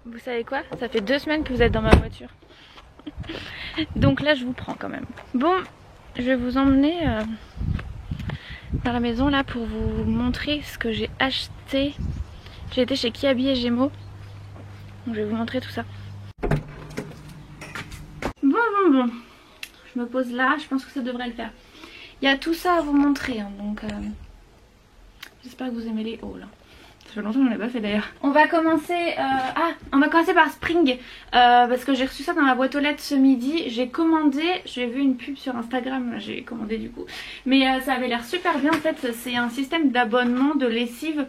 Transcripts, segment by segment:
Vous savez quoi? Ça fait 2 semaines que vous êtes dans ma voiture. Donc là je vous prends quand même. Bon, je vais vous emmener dans la maison là pour vous montrer ce que j'ai acheté. J'ai été chez Kiabi et Gémeaux. Donc je vais vous montrer tout ça. Bon. Je me pose là, je pense que ça devrait le faire. Il y a tout ça à vous montrer, hein, donc j'espère que vous aimez les hauts là. Ça fait longtemps que je n'en ai pas fait d'ailleurs. On va commencer par Spring parce que j'ai reçu ça dans la boîte aux lettres ce midi. J'ai commandé, j'ai vu une pub sur Instagram, j'ai commandé du coup. Mais ça avait l'air super bien en fait, c'est un système d'abonnement de lessive.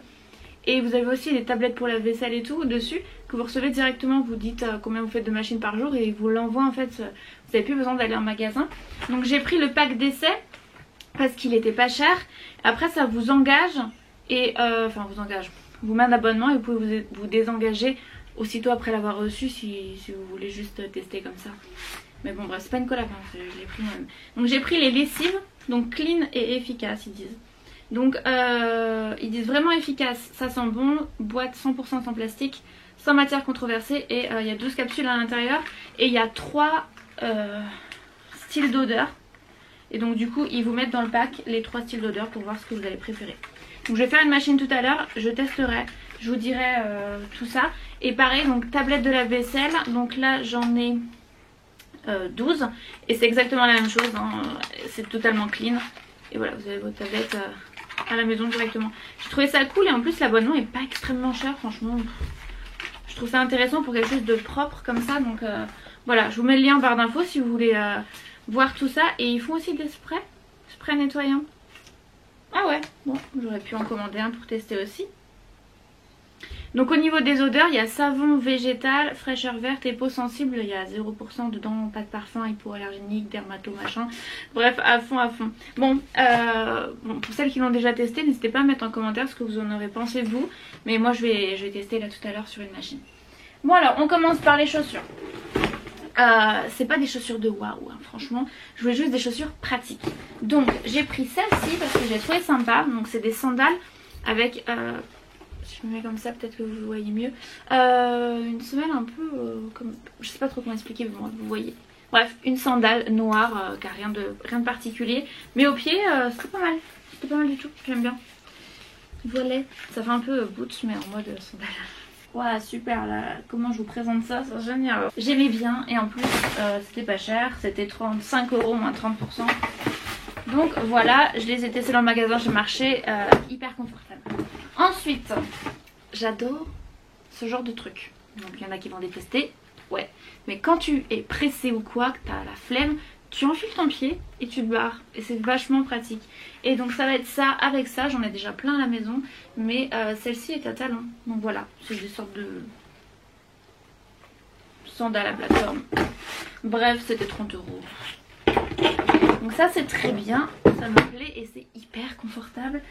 Et vous avez aussi des tablettes pour la vaisselle et tout dessus que vous recevez directement. Vous dites combien vous faites de machines par jour et ils vous l'envoient en fait. Vous n'avez plus besoin d'aller en magasin. Donc j'ai pris le pack d'essai parce qu'il était pas cher. Après ça vous engage et vous met un abonnement et vous pouvez vous désengager aussitôt après l'avoir reçu si vous voulez juste tester comme ça. Mais bon bref, c'est pas une collab, hein, je l'ai pris moi-même. Donc j'ai pris les lessives, donc clean et efficace ils disent. Donc ils disent vraiment efficace, ça sent bon, boîte 100% sans plastique, sans matière controversée et il y a 12 capsules à l'intérieur et il y a 3 styles d'odeur. Et donc du coup ils vous mettent dans le pack les 3 styles d'odeur pour voir ce que vous allez préférer. Donc je vais faire une machine tout à l'heure, je testerai, je vous dirai tout ça. Et pareil, donc tablette de lave-vaisselle, donc là j'en ai 12 et c'est exactement la même chose, hein. C'est totalement clean. Et voilà, vous avez votre tablette à la maison directement. J'ai trouvé ça cool et en plus l'abonnement est pas extrêmement cher, franchement. Je trouve ça intéressant pour quelque chose de propre comme ça. Donc voilà, je vous mets le lien en barre d'infos si vous voulez voir tout ça. Et ils font aussi des sprays nettoyants. Ah ouais, bon, j'aurais pu en commander un pour tester aussi. Donc au niveau des odeurs, il y a savon végétal, fraîcheur verte et peau sensible. Il y a 0% dedans, pas de parfum, hypoallergénique, dermato machin. Bref, à fond. Bon, pour celles qui l'ont déjà testé, n'hésitez pas à mettre en commentaire ce que vous en aurez pensé vous. Mais moi je vais tester là tout à l'heure sur une machine. Bon alors, on commence par les chaussures. C'est pas des chaussures de waouh, hein, franchement. Je voulais juste des chaussures pratiques. Donc j'ai pris celle-ci parce que j'ai trouvé sympa. Donc c'est des sandales avec... si je me mets comme ça, peut-être que vous voyez mieux. Une semelle un peu comme... Je sais pas trop comment expliquer, vous voyez. Bref, une sandale noire, qui a rien de particulier. Mais au pied, c'était pas mal. C'était pas mal du tout, j'aime bien. Voilà, ça fait un peu boots, mais en mode sandale. Ouais, super, là, comment je vous présente ça, c'est génial. J'aimais bien, et en plus, c'était pas cher. C'était 35 € moins 30%. Donc voilà, je les ai testés dans le magasin chez Marché, hyper confortable. Ensuite, j'adore ce genre de truc. Donc il y en a qui vont détester, ouais. Mais quand tu es pressé ou quoi, que tu as la flemme, tu enfiles ton pied et tu te barres. Et c'est vachement pratique. Et donc ça va être ça avec ça, j'en ai déjà plein à la maison. Mais celle-ci est à talons. Donc voilà, c'est des sortes de sandales à plateforme. Bref, c'était 30 €. Donc ça c'est très bien, ça me plaît et c'est hyper confortable.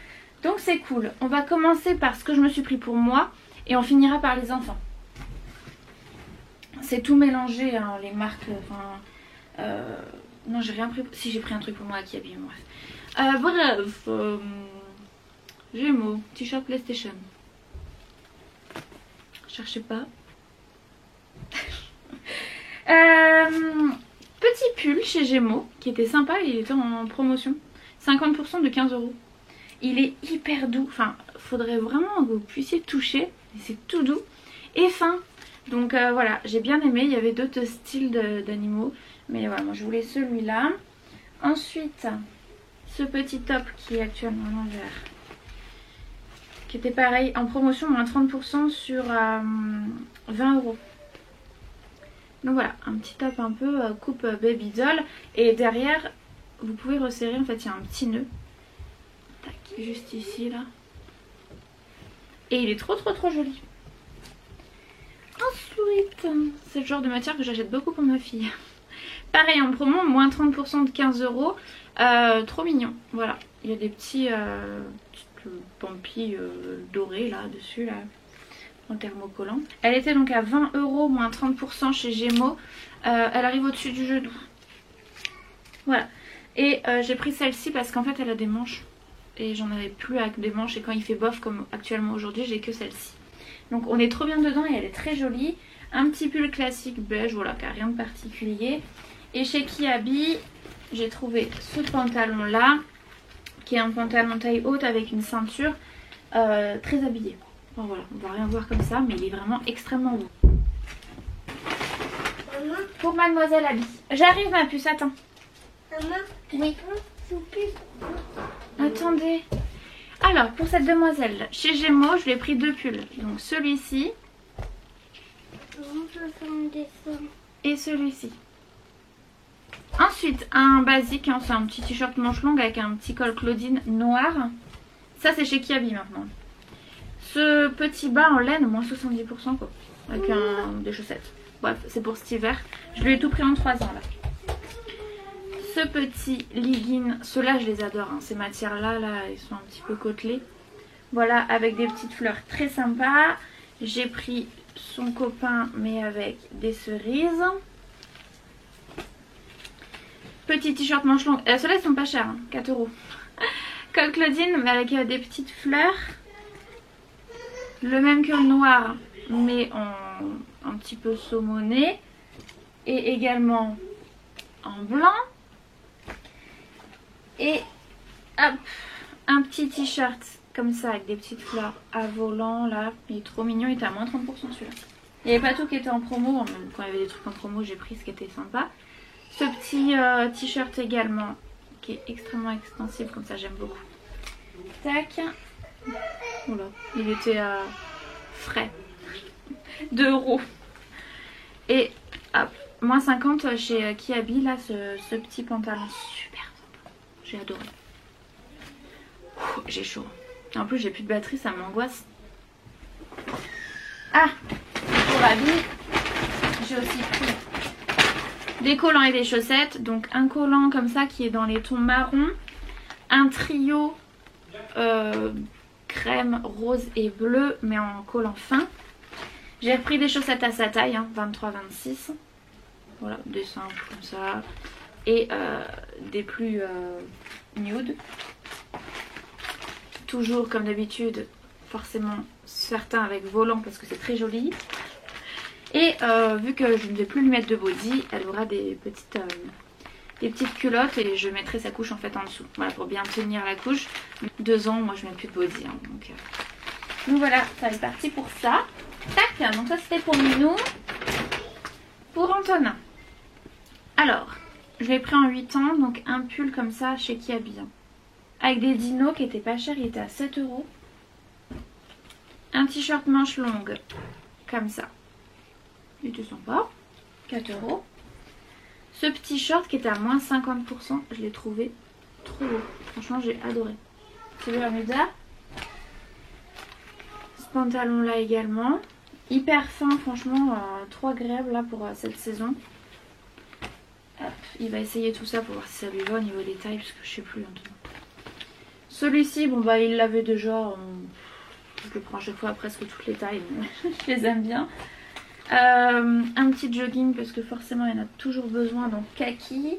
Donc c'est cool. On va commencer par ce que je me suis pris pour moi et on finira par les enfants. C'est tout mélangé, hein, les marques. Non, j'ai rien pris. Si, j'ai pris un truc pour moi à Kiabi, bref. Gémeaux, t-shirt PlayStation. Cherchez pas. Petit pull chez Gémeaux qui était sympa, il était en promotion. 50% de 15 €. Il est hyper doux, enfin faudrait vraiment que vous puissiez toucher, c'est tout doux et fin. Donc voilà, j'ai bien aimé, il y avait d'autres styles d'animaux, mais voilà, moi je voulais celui-là. Ensuite, ce petit top qui est actuellement à l'envers, qui était pareil, en promotion, moins 30% sur 20 €. Donc voilà, un petit top un peu coupe baby doll, et derrière, vous pouvez resserrer, en fait il y a un petit nœud. Juste ici là. Et il est trop joli. Ensuite, c'est le genre de matière que j'achète beaucoup pour ma fille. Pareil en promo, moins 30% de 15 €. Trop mignon. Voilà. Il y a des petits pampis dorés là dessus là. En thermocollant. Elle était donc à 20 €, moins 30% chez Gémeaux. Elle arrive au-dessus du genou. Voilà. Et j'ai pris celle-ci parce qu'en fait elle a des manches. Et j'en avais plus avec des manches et quand il fait bof comme actuellement aujourd'hui j'ai que celle-ci. Donc on est trop bien dedans et elle est très jolie. Un petit pull classique beige, voilà, qui n'a rien de particulier. Et chez Kiabi, j'ai trouvé ce pantalon là, qui est un pantalon taille haute avec une ceinture très habillé. Bon, voilà, on va rien voir comme ça, mais il est vraiment extrêmement beau. Maman, Pour Mademoiselle Abby. J'arrive ma puce, attends. maman, Oui. soupi. Attendez. Alors, pour cette demoiselle, chez Gémeaux, je lui ai pris 2 pulls. Donc celui-ci et celui-ci. Ensuite, un basique, hein, c'est un petit t-shirt manche longue avec un petit col Claudine noir. Ça, c'est chez Kiabi maintenant. Ce petit bas en laine, moins 70% quoi. Avec des chaussettes. Bref, c'est pour cet hiver. Je lui ai tout pris en 3 ans là. Ce petit legging, ceux-là je les adore. Hein. Ces matières-là, ils sont un petit peu côtelés. Voilà, avec des petites fleurs très sympas. J'ai pris son copain, mais avec des cerises. Petit t-shirt manche longue. Ceux-là, ils sont pas chers, hein, 4 €. Col Claudine, mais avec des petites fleurs. Le même que le noir, mais en un petit peu saumoné. Et également en blanc. Et hop, un petit t-shirt comme ça avec des petites fleurs à volant là. Il est trop mignon, il était à moins 30% celui-là. Il n'y avait pas tout qui était en promo, même quand il y avait des trucs en promo j'ai pris ce qui était sympa. Ce petit t-shirt également qui est extrêmement extensible, comme ça j'aime beaucoup. Tac. Oula, il était frais. 2 €. Et hop, moins 50 chez Kiabi là, ce petit pantalon super sympa. J'ai adoré. J'ai chaud. En plus j'ai plus de batterie, ça m'angoisse. Ah, pour Abby, j'ai aussi pris des collants et des chaussettes. Donc un collant comme ça qui est dans les tons marron. Un trio crème, rose et bleu mais en collant fin. J'ai repris des chaussettes à sa taille, hein, 23-26. Voilà, des simples comme ça. Et des plus nude. Toujours comme d'habitude, forcément certains avec volant parce que c'est très joli. Et vu que je ne vais plus lui mettre de body, elle aura des petites culottes et je mettrai sa couche en fait en dessous. Voilà, pour bien tenir la couche. 2 ans, moi je mets plus de body. Hein, donc voilà, ça est parti pour ça. Tac, donc ça c'était pour Minou. Pour Antonin. Alors, je l'ai pris en 8 ans, donc un pull comme ça chez Kiabi. Avec des dinos qui étaient pas chers, il était à 7 €. Un t-shirt manche longue, comme ça. Il était sympa, 4 €. Ce petit short qui était à moins 50%, je l'ai trouvé trop beau. Franchement, j'ai adoré. C'est le Bermuda. Ce pantalon là également. Hyper fin, franchement, trop agréable là pour cette saison. Hop, il va essayer tout ça pour voir si ça lui va au niveau des tailles, parce que je sais plus en tout. Celui-ci, bon bah il l'avait déjà, je le prends à chaque fois à presque toutes les tailles, je les aime bien. Un petit jogging parce que forcément il y en a toujours besoin, donc kaki.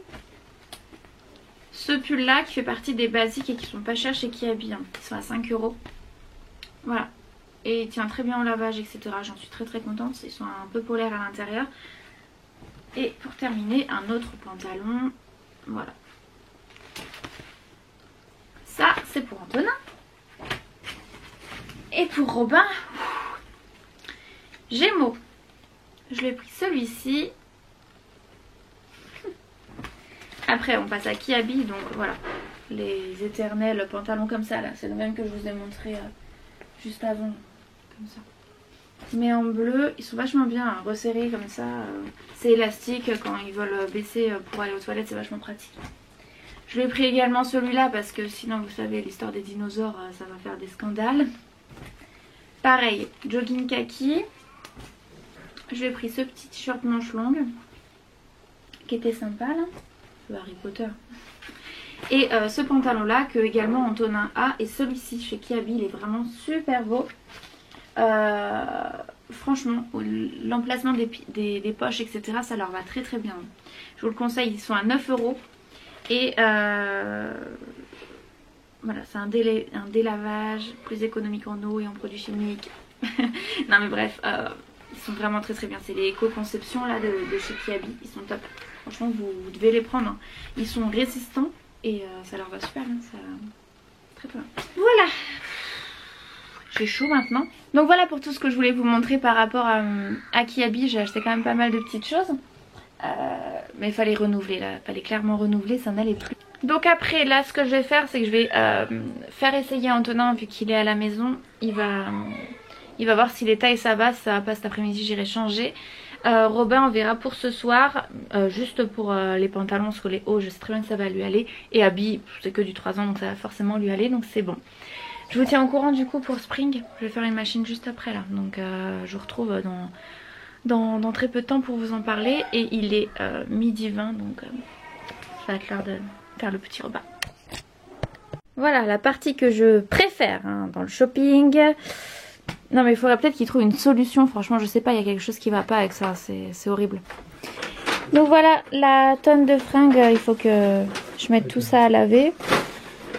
Ce pull là qui fait partie des basiques et qui sont pas chers chez Kiabi, hein, qui sont à 5 €. Voilà, et il tient très bien au lavage, etc. J'en suis très très contente, ils sont un peu polaires à l'intérieur. Et pour terminer, un autre pantalon, voilà. Ça, c'est pour Antonin. Et pour Robin, Gémeaux. Je lui ai pris celui-ci. Après, on passe à Kiabi, donc voilà. Les éternels pantalons comme ça, là. C'est le même que je vous ai montré juste avant. Comme ça. Mais en bleu, ils sont vachement bien resserrés comme ça. C'est élastique quand ils veulent baisser pour aller aux toilettes, c'est vachement pratique. Je lui ai pris également celui-là parce que sinon, vous savez, l'histoire des dinosaures, ça va faire des scandales. Pareil, jogging kaki. Je lui ai pris ce petit t-shirt manche longue qui était sympa là. C'est Harry Potter. Et ce pantalon-là que également Antonin a. Et celui-ci chez Kiabi, il est vraiment super beau. Franchement, l'emplacement des poches, etc., ça leur va très très bien. Je vous le conseille, ils sont à 9 €. Et voilà, c'est un délavage plus économique en eau et en produits chimiques. Non mais bref, Ils sont vraiment très bien. C'est les éco-conceptions là de chez Kiabi. Ils sont top. Franchement, vous devez les prendre. Hein. Ils sont résistants et ça leur va super. Hein. Ça... Très bien. Voilà. J'ai chaud maintenant. Donc voilà pour tout ce que je voulais vous montrer par rapport à Kiabi. J'ai acheté quand même pas mal de petites choses. Mais il fallait renouveler là. Il fallait clairement renouveler, ça n'allait plus. Donc après là ce que je vais faire c'est que je vais faire essayer Antonin vu qu'il est à la maison. Il va voir si les tailles ça va. Si ça va pas cet après-midi j'irai changer. Robin on verra pour ce soir. Juste pour les pantalons parce que les hauts je sais très bien que ça va lui aller. Et Abby c'est que du 3 ans donc ça va forcément lui aller donc c'est bon. Je vous tiens au courant du coup pour Spring. Je vais faire une machine juste après là. Donc je vous retrouve dans très peu de temps pour vous en parler. Et il est 12h20 donc ça va être l'heure de faire le petit repas. Voilà la partie que je préfère hein, dans le shopping. Non mais il faudrait peut-être qu'il trouve une solution. Franchement je sais pas, il y a quelque chose qui va pas avec ça. C'est horrible. Donc voilà la tonne de fringues. Il faut que je mette tout ça à laver.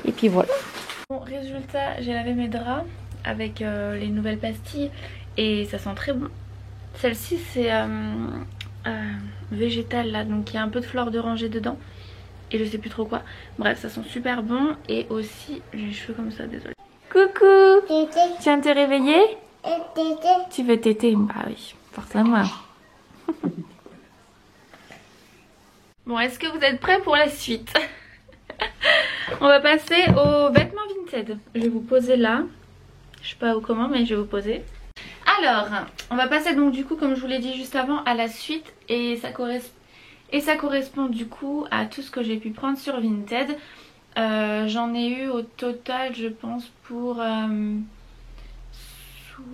Et puis voilà. Bon résultat j'ai lavé mes draps avec les nouvelles pastilles. Et ça sent très bon. Celle-ci c'est végétale là. Donc il y a un peu de fleur d'oranger dedans. Et je sais plus trop quoi. Bref, ça sent super bon. Et aussi, j'ai les cheveux comme ça, désolée. Coucou! Tété. Tu viens de te réveiller? Tété. Tu veux téter? Bah oui, forcément. Bon, est-ce que vous êtes prêts pour la suite? On va passer aux vêtements Vinted. Je vais vous poser là. Je sais pas où comment, mais je vais vous poser. Alors, on va passer donc du coup, comme je vous l'ai dit juste avant, à la suite. Et ça correspond du coup à tout ce que j'ai pu prendre sur Vinted. J'en ai eu au total je pense pour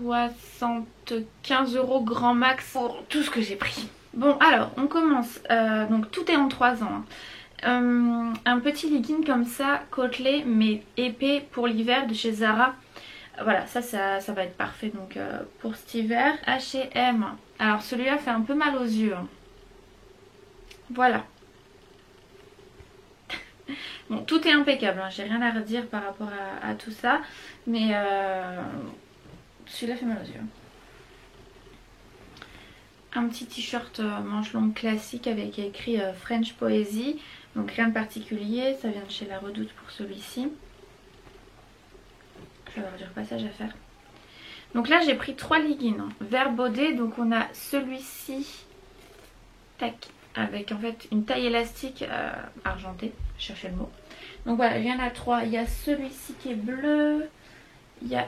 75 € grand max pour tout ce que j'ai pris. Bon alors on commence, donc tout est en 3 ans. Hein. Un petit legging comme ça, côtelé mais épais pour l'hiver de chez Zara. Voilà ça va être parfait donc pour cet hiver. H&M, alors celui-là fait un peu mal aux yeux. Hein. Voilà. Bon, tout est impeccable, hein. J'ai rien à redire par rapport à tout ça. Mais celui-là fait mal aux yeux. Un petit t-shirt manche longue classique avec écrit French Poesy. Donc rien de particulier, ça vient de chez La Redoute pour celui-ci. Je vais avoir du repassage à faire. Donc là j'ai pris 3 leggings. Hein. Vert bodé, donc on a celui-ci. Tac. Avec en fait une taille élastique argentée, je cherchais le mot. Donc voilà, il y en a 3. Il y a celui-ci qui est bleu. Il y a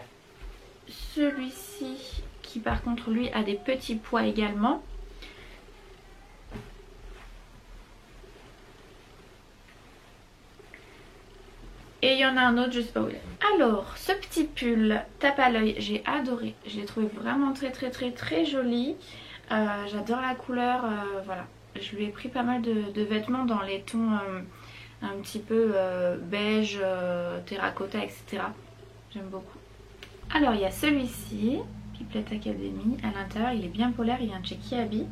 celui-ci qui par contre lui a des petits pois également. Et il y en a un autre, je sais pas où il est. Alors, ce petit pull tape à l'œil, j'ai adoré. Je l'ai trouvé vraiment très joli. J'adore la couleur, voilà. Je lui ai pris pas mal de vêtements dans les tons un petit peu beige, terracotta, etc. J'aime beaucoup. Alors il y a celui-ci, Piplet Academy. À l'intérieur il est bien polaire, il vient de chez Kiabi.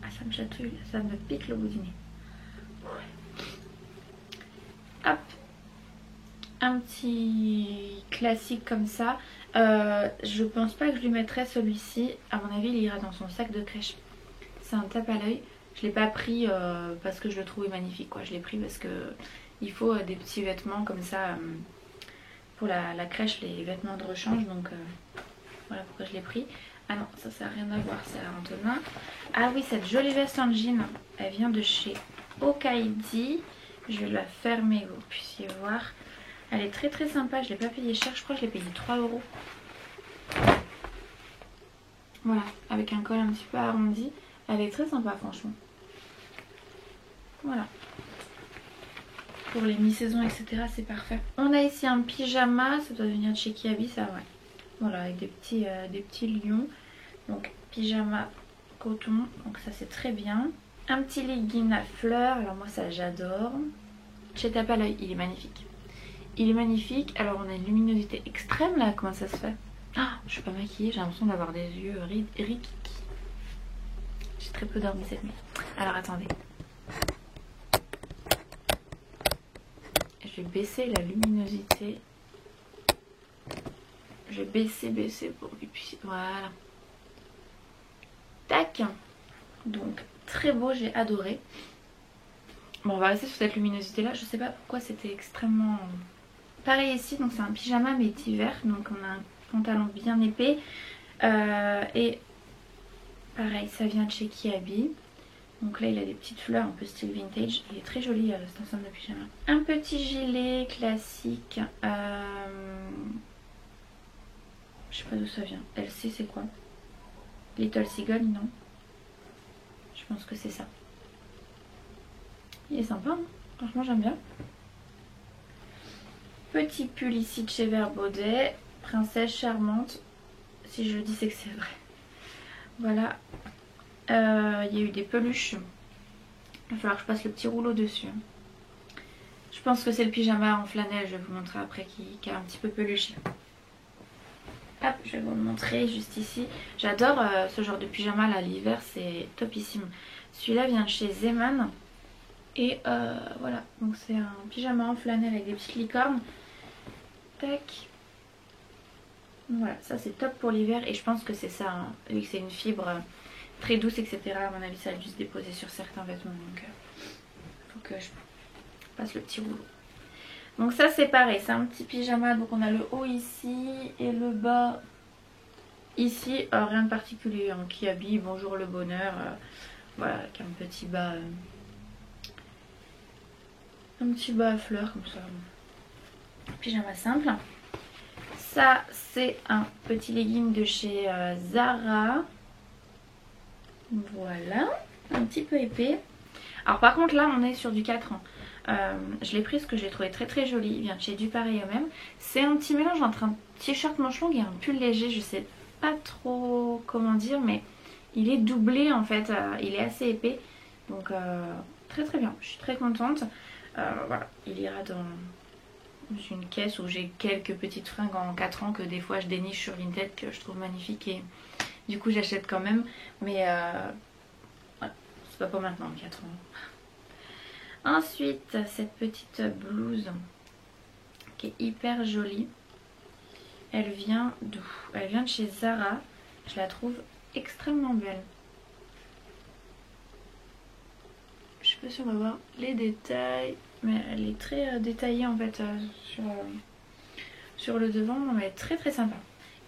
Ah ça me chatouille, ça me pique le bout du nez. Hop. Un petit classique comme ça. Je pense pas que je lui mettrai celui-ci. À mon avis il ira dans son sac de crèche. C'est un tape à l'œil. Je l'ai pas pris parce que je le trouvais magnifique quoi. Je l'ai pris parce que il faut des petits vêtements comme ça pour la crèche, les vêtements de rechange. Donc voilà pourquoi je l'ai pris. Ah non ça n'a rien à voir, c'est à Antonin. Ah oui cette jolie veste en jean. Elle vient de chez Okaidi. Je vais la fermer que vous puissiez voir. Elle est très sympa, je l'ai pas payée cher, je crois que je l'ai payée 3 €. Voilà, avec un col un petit peu arrondi. Elle est très sympa franchement. Voilà. Pour les mi-saisons etc c'est parfait. On a ici un pyjama, ça doit venir de chez Kiabi ça ouais. Voilà avec des petits lions. Donc pyjama coton, donc ça c'est très bien. Un petit legging à fleurs, alors moi ça j'adore. Chez Tape à l'œil, il est magnifique. Il est magnifique. Alors on a une luminosité extrême là, comment ça se fait? Ah, je suis pas maquillée, j'ai l'impression d'avoir des yeux rikiki. J'ai très peu dormi cette nuit. Alors attendez. Je vais baisser la luminosité. Je vais baisser pour qu'il puisse... Voilà. Tac. Donc très beau, j'ai adoré. Bon, on va rester sur cette luminosité là. Je sais pas pourquoi c'était extrêmement... Pareil ici, donc c'est un pyjama mais d'hiver. Donc on a un pantalon bien épais. Et pareil, ça vient de chez Kiabi. Donc là il a des petites fleurs un peu style vintage. Il est très joli cet ensemble de pyjama. Un petit gilet classique. Je sais pas d'où ça vient. LC c'est quoi? Little Seagull, non? Je pense que c'est ça. Il est sympa, hein, franchement j'aime bien. Petit pull ici de chez Vert Baudet. Princesse charmante. Si je le dis c'est que c'est vrai. Voilà. Il y a eu des peluches. Il va falloir que je passe le petit rouleau dessus. Je pense que c'est le pyjama en flanelle, je vais vous montrer après, qui a un petit peu peluché. Hop, je vais vous le montrer juste ici. J'adore ce genre de pyjama là, l'hiver c'est topissime. Celui-là vient de chez Zeman. Et voilà, donc c'est un pyjama en flanelle avec des petites licornes. Tac. Voilà, ça c'est top pour l'hiver et je pense que c'est ça, hein, vu que c'est une fibre très douce, etc. À mon avis, ça a dû se déposer sur certains vêtements, donc faut que je passe le petit rouleau. Donc ça c'est pareil, c'est un petit pyjama, donc on a le haut ici et le bas ici, rien de particulier, hein, qui habille bonjour le bonheur, voilà, avec un petit bas à fleurs comme ça, pyjama simple. Ça c'est un petit legging de chez Zara. Voilà, un petit peu épais. Alors par contre là on est sur du 4 ans. Je l'ai pris parce que je l'ai trouvé très très joli. Il vient de chez Du Pareil au Même. C'est un petit mélange entre un t-shirt manche longue et un pull léger. Je sais pas trop comment dire, mais il est doublé en fait. Il est assez épais. Donc très très bien. Je suis très contente. Voilà, il ira dans une caisse où j'ai quelques petites fringues en 4 ans que des fois je déniche sur Vinted que je trouve magnifique et du coup j'achète quand même. Mais ouais, c'est pas pour maintenant, 4 ans. Ensuite, cette petite blouse qui est hyper jolie. Elle vient d'où? Elle vient de chez Zara. Je la trouve extrêmement belle. Je sais pas si on va voir les détails, mais elle est très détaillée en fait sur le devant. Mais elle est très très sympa.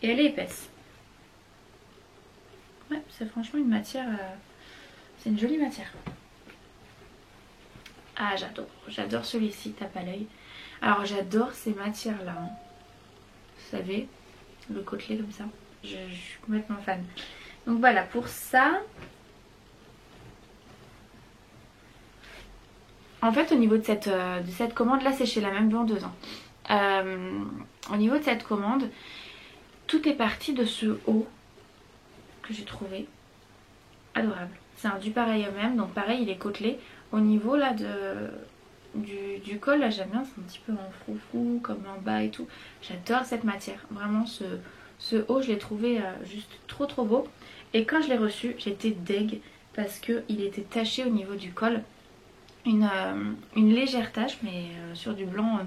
Et elle est épaisse. Ouais, c'est franchement une matière... c'est une jolie matière. Ah, j'adore celui-ci, tape à l'œil. Alors j'adore ces matières là, hein. Vous savez, le côtelé comme ça, je suis complètement fan. Donc voilà, pour ça, en fait au niveau de cette commande, là c'est chez la même vendeuse, hein. Au niveau de cette commande, tout est parti de ce haut que j'ai trouvé adorable. C'est un Du Pareil au Même, donc pareil il est côtelé. Au niveau là du col, là j'aime bien, c'est un petit peu en froufrou comme en bas et tout. J'adore cette matière, vraiment ce haut je l'ai trouvé juste trop trop beau. Et quand je l'ai reçu j'étais deg parce qu'il était taché au niveau du col. Une légère tache mais sur du blanc,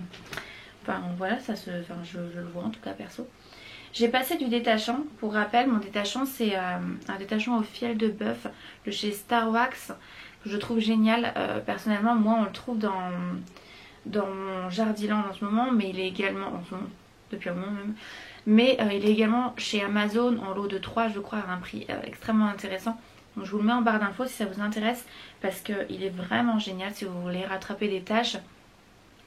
enfin voilà, je le vois en tout cas perso. J'ai passé du détachant, pour rappel mon détachant c'est un détachant au fiel de bœuf de chez Star Wax. Je trouve génial, personnellement moi on le trouve dans mon Jardiland en ce moment, mais il est également, en ce moment, depuis un moment même, mais il est également chez Amazon en lot de 3 je crois à un prix extrêmement intéressant. Donc je vous le mets en barre d'infos si ça vous intéresse parce qu'il est vraiment génial si vous voulez rattraper des tâches.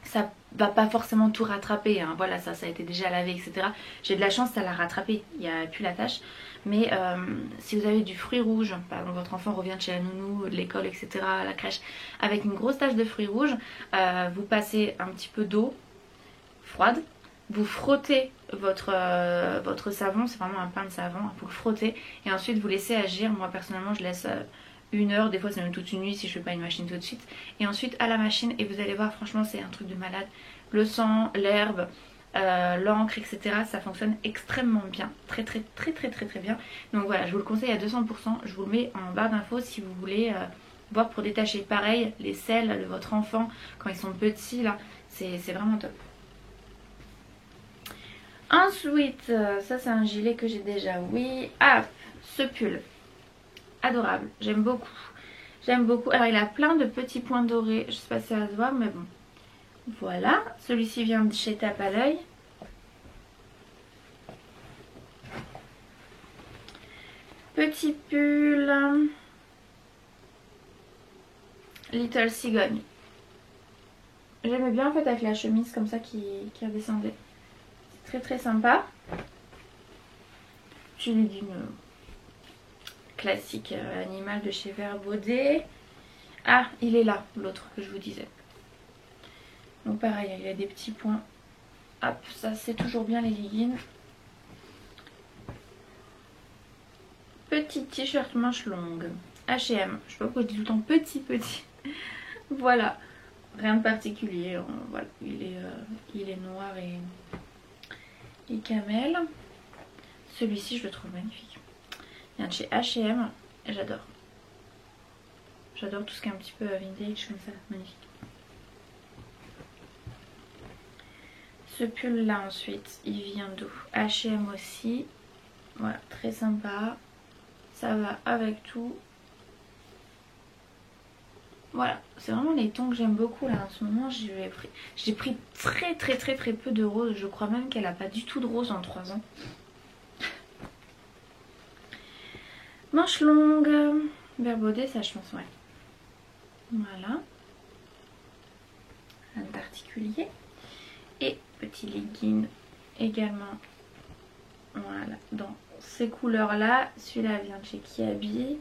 Ça va pas forcément tout rattraper, hein. Voilà, ça a été déjà lavé, etc. J'ai de la chance, ça l'a rattrapé, il n'y a plus la tâche. Mais si vous avez du fruit rouge, par exemple votre enfant revient de chez la nounou, de l'école, etc., à la crèche, avec une grosse tache de fruits rouges, vous passez un petit peu d'eau froide, vous frottez votre savon, c'est vraiment un pain de savon, vous le frottez et ensuite vous laissez agir. Moi personnellement je laisse 1 heure, des fois c'est même toute une nuit si je fais pas une machine tout de suite. Et ensuite à la machine et vous allez voir, franchement c'est un truc de malade. Le sang, l'herbe, l'encre, etc. ça fonctionne extrêmement bien, très bien. Donc voilà, je vous le conseille à 200%, je vous le mets en barre d'infos si vous voulez voir pour détacher. Pareil, les selles de votre enfant quand ils sont petits là, c'est vraiment top. Ensuite, ça c'est un gilet que j'ai déjà, oui. Ah, ce pull, adorable, j'aime beaucoup. J'aime beaucoup. Alors il a plein de petits points dorés, je sais pas si ça va se voir, mais bon. Voilà, celui-ci vient de chez Tape à l'œil. Petit pull Little Cigogne. J'aimais bien en fait avec la chemise comme ça qui redescendait. C'est très très sympa. Petit legging classique animal de chez Vert Baudet. Ah, il est là, l'autre que je vous disais. Donc pareil, il y a des petits points. Hop, ça c'est toujours bien les leggings. Petit t-shirt manche longue. H&M. Je sais pas pourquoi je dis tout le temps petit. Voilà. Rien de particulier. Voilà. Il est noir et camel. Celui-ci je le trouve magnifique. Il vient de chez H&M. J'adore. J'adore tout ce qui est un petit peu vintage comme ça. Magnifique. Ce pull là ensuite, il vient d'où? H&M aussi. Voilà, très sympa. Ça va avec tout. Voilà, c'est vraiment les tons que j'aime beaucoup là en ce moment. J'ai pris très peu de rose. Je crois même qu'elle a pas du tout de rose en 3 ans. Manche longue. Vert Baudet, ça je pense, ouais. Voilà. Un particulier. Et petit legging également. Voilà, dans ces couleurs là. Celui-là vient de chez Kiabi.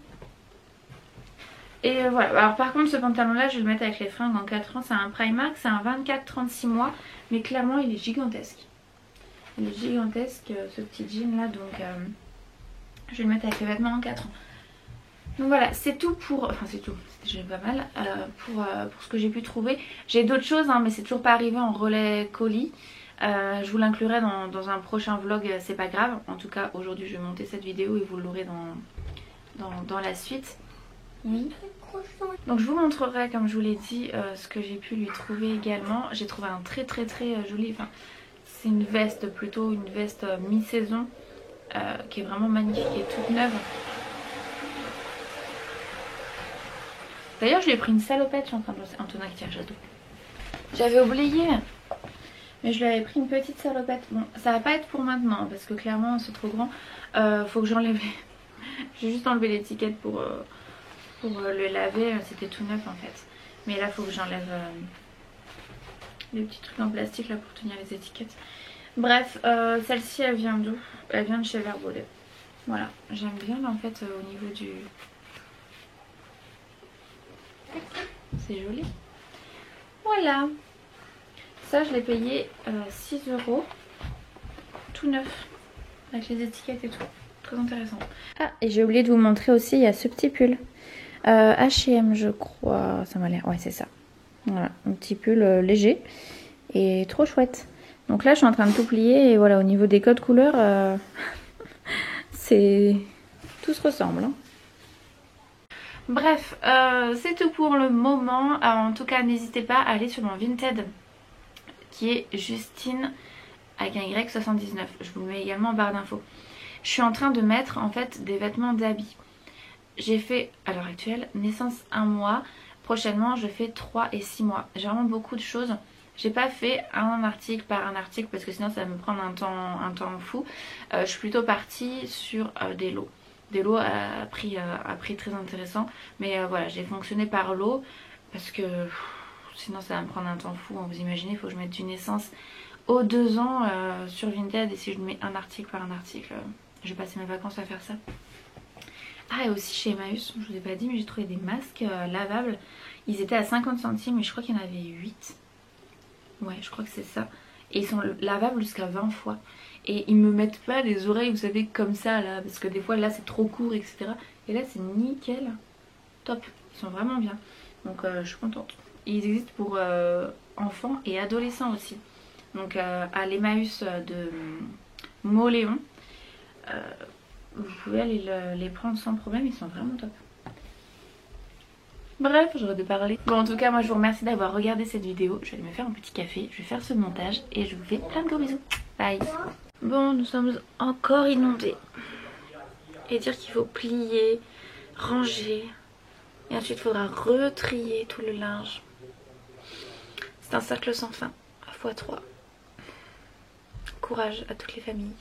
Et voilà, alors par contre ce pantalon là je vais le mettre avec les fringues en 4 ans. C'est un Primark, c'est un 24-36 mois. Mais clairement il est gigantesque. Il est gigantesque ce petit jean là. Donc je vais le mettre avec les vêtements en 4 ans. Donc voilà, c'est tout pour... Enfin c'est tout, c'était déjà pas mal pour ce que j'ai pu trouver. J'ai d'autres choses hein, mais c'est toujours pas arrivé en relais colis. Je vous l'inclurai dans un prochain vlog, c'est pas grave. En tout cas aujourd'hui je vais monter cette vidéo et vous l'aurez dans la suite. Oui. Donc je vous montrerai comme je vous l'ai dit ce que j'ai pu lui trouver également. J'ai trouvé un très joli, enfin c'est une veste plutôt, une veste mi-saison qui est vraiment magnifique et toute neuve. D'ailleurs je lui ai pris une salopette, je suis en train de lancer Antonin qui tire j'adore. J'avais oublié, mais je lui avais pris une petite salopette. Bon ça va pas être pour maintenant parce que clairement c'est trop grand. Faut que j'enlève j'ai juste enlevé l'étiquette pour le laver, c'était tout neuf en fait. Mais là faut que j'enlève les petits trucs en plastique là pour tenir les étiquettes. Bref, celle-ci elle vient d'où? Elle vient de chez Vert Baudet. Voilà, j'aime bien là en fait au niveau du... C'est joli. Voilà. Ça je l'ai payé 6 €. Tout neuf. Avec les étiquettes et tout. Très intéressant. Ah, et j'ai oublié de vous montrer aussi, il y a ce petit pull. H&M je crois, ça m'a l'air, ouais c'est ça. Voilà, un petit pull léger et trop chouette. Donc là je suis en train de tout plier et voilà au niveau des codes couleurs, c'est... tout se ressemble. Hein. Bref, c'est tout pour le moment. En tout cas n'hésitez pas à aller sur mon Vinted qui est Justine avec un Y79. Je vous le mets également en barre d'infos. Je suis en train de mettre en fait des vêtements d'habits. J'ai fait à l'heure actuelle naissance 1 mois. Prochainement je fais 3 et 6 mois. J'ai vraiment beaucoup de choses. J'ai pas fait un article par un article parce que sinon ça va me prendre un temps fou. Je suis plutôt partie sur des lots. Des lots à prix très intéressant. Mais voilà, j'ai fonctionné par lot parce que sinon ça va me prendre un temps fou. Vous imaginez, il faut que je mette du naissance aux 2 ans sur Vinted. Et si je mets un article par un article, je vais passer mes vacances à faire ça. Ah et aussi chez Emmaüs, je vous ai pas dit mais j'ai trouvé des masques lavables. Ils étaient à 50 centimes mais je crois qu'il y en avait 8. Ouais je crois que c'est ça. Et ils sont lavables jusqu'à 20 fois. Et ils me mettent pas les oreilles vous savez comme ça là. Parce que des fois là c'est trop court etc. Et là c'est nickel. Top. Ils sont vraiment bien. Donc je suis contente. Et ils existent pour enfants et adolescents aussi. Donc à l'Emmaüs de Mauléon. Vous pouvez aller les prendre sans problème, ils sont vraiment top. Bref, j'aurais de parler. Bon en tout cas moi je vous remercie d'avoir regardé cette vidéo. Je vais aller me faire un petit café, je vais faire ce montage et je vous fais plein de gros bisous. Bye. Bon, nous sommes encore inondés. Et dire qu'il faut plier, ranger. Et ensuite il faudra retrier tout le linge. C'est un cercle sans fin, x3. Courage à toutes les familles.